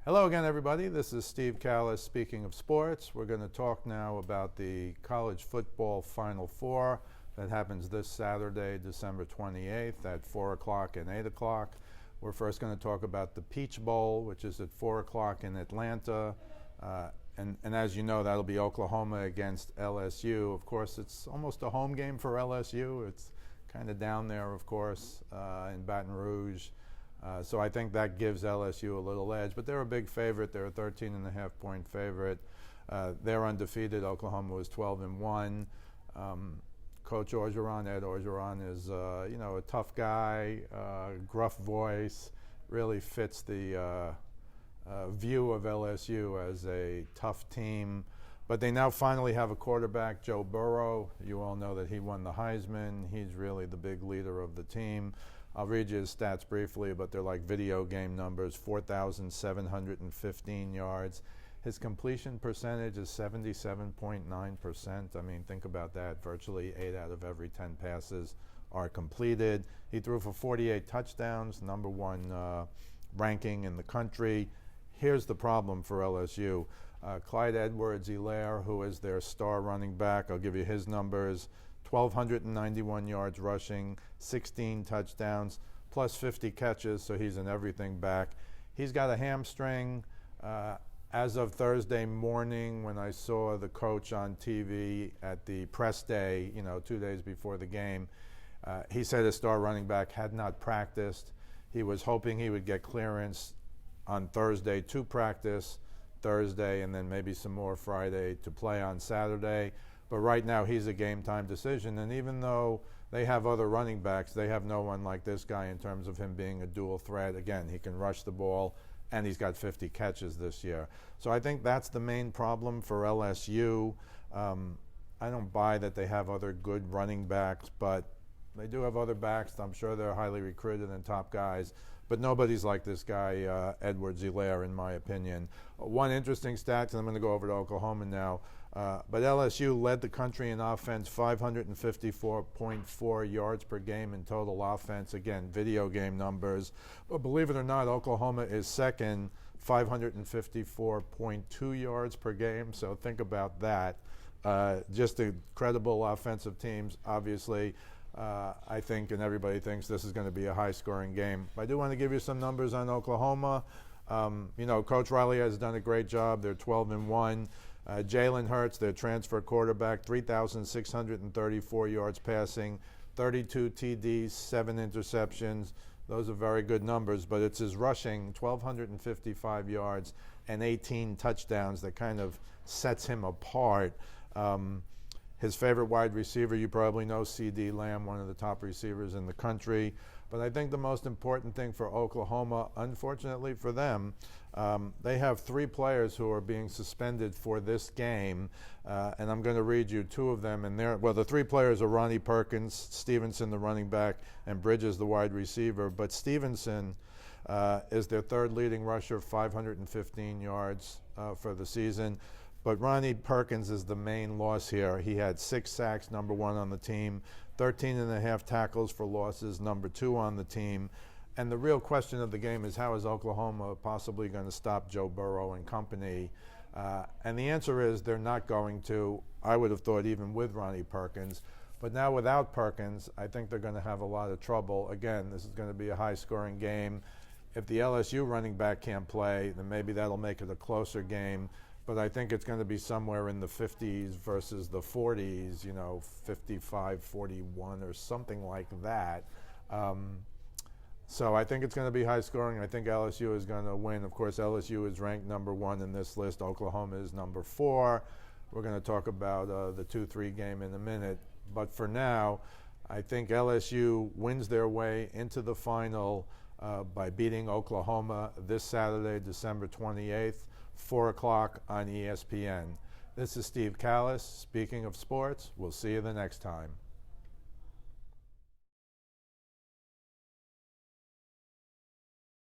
Hello again, everybody. This is Steve Kallas speaking of sports. We're going to talk now about the college football Final Four that happens this Saturday, December 28th at 4 o'clock and 8 o'clock. We're first going to talk about the Peach Bowl, which is at 4 o'clock in Atlanta. And as you know, that'll be Oklahoma against LSU. Of course, it's almost a home game for LSU. It's kind of down there, of course, in Baton Rouge. So I think that gives LSU a little edge, but they're a big favorite. They're a 13.5-point favorite. They're undefeated. Oklahoma was 12-1. Coach Orgeron, Ed Orgeron, is a tough guy, gruff voice, really fits the view of LSU as a tough team. But they now finally have a quarterback, Joe Burrow. You all know that he won the Heisman. He's really the big leader of the team. I'll read you his stats briefly, but they're like video game numbers: 4,715 yards. His completion percentage is 77.9%. I mean, think about that. Virtually 8 out of every 10 passes are completed. He threw for 48 touchdowns, number one ranking in the country. Here's the problem for LSU. Clyde Edwards-Helaire, who is their star running back, I'll give you his numbers: 1,291 yards rushing, 16 touchdowns, plus 50 catches, so he's an everything back. He's got a hamstring. As of Thursday morning, when I saw the coach on TV at the press day, 2 days before the game, he said his star running back had not practiced. He was hoping he would get clearance on Thursday to practice Thursday, and then maybe some more Friday to play on Saturday. But right now he's a game time decision, and even though they have other running backs, they have no one like this guy in terms of him being a dual threat. Again, he can rush the ball, and he's got 50 catches this year. So I think that's the main problem for LSU. I don't buy that they have other good running backs, but they do have other backs. I'm sure they're highly recruited and top guys, but nobody's like this guy, Edwards-Helaire, in my opinion. One interesting stat, and I'm going to go over to Oklahoma now, but LSU led the country in offense, 554.4 yards per game in total offense. Again, video game numbers. But believe it or not, Oklahoma is second, 554.2 yards per game. So think about that. Just incredible offensive teams, obviously. I think, and everybody thinks, this is going to be a high-scoring game. I do want to give you some numbers on Oklahoma. Coach Riley has done a great job. They're 12-1. Jalen Hurts, their transfer quarterback, 3,634 yards passing, 32 TDs, 7 interceptions. Those are very good numbers, but it's his rushing, 1,255 yards and 18 touchdowns, that kind of sets him apart. His favorite wide receiver, you probably know, C.D. Lamb, one of the top receivers in the country. But I think the most important thing for Oklahoma, unfortunately for them, they have 3 players who are being suspended for this game. And I'm going to read you 2 of them. And the 3 players are Ronnie Perkins, Stevenson, the running back, and Bridges, the wide receiver. But Stevenson is their 3rd leading rusher, 515 yards for the season. But Ronnie Perkins is the main loss here. He had 6 sacks, number 1 on the team, 13.5 tackles for losses, number 2 on the team. And the real question of the game is, how is Oklahoma possibly going to stop Joe Burrow and company? And the answer is they're not going to. I would have thought even with Ronnie Perkins. But now without Perkins, I think they're going to have a lot of trouble. Again, this is going to be a high-scoring game. If the LSU running back can't play, then maybe that'll make it a closer game. But I think it's going to be somewhere in the 50s versus the 40s, 55-41 or something like that. So I think it's going to be high scoring. I think LSU is going to win. Of course, LSU is ranked number 1 in this list. Oklahoma is number 4. We're going to talk about the 2-3 game in a minute. But for now, I think LSU wins their way into the final by beating Oklahoma this Saturday, December 28th, 4 o'clock on ESPN. This is Steve Kallas, speaking of sports. We'll see you the next time.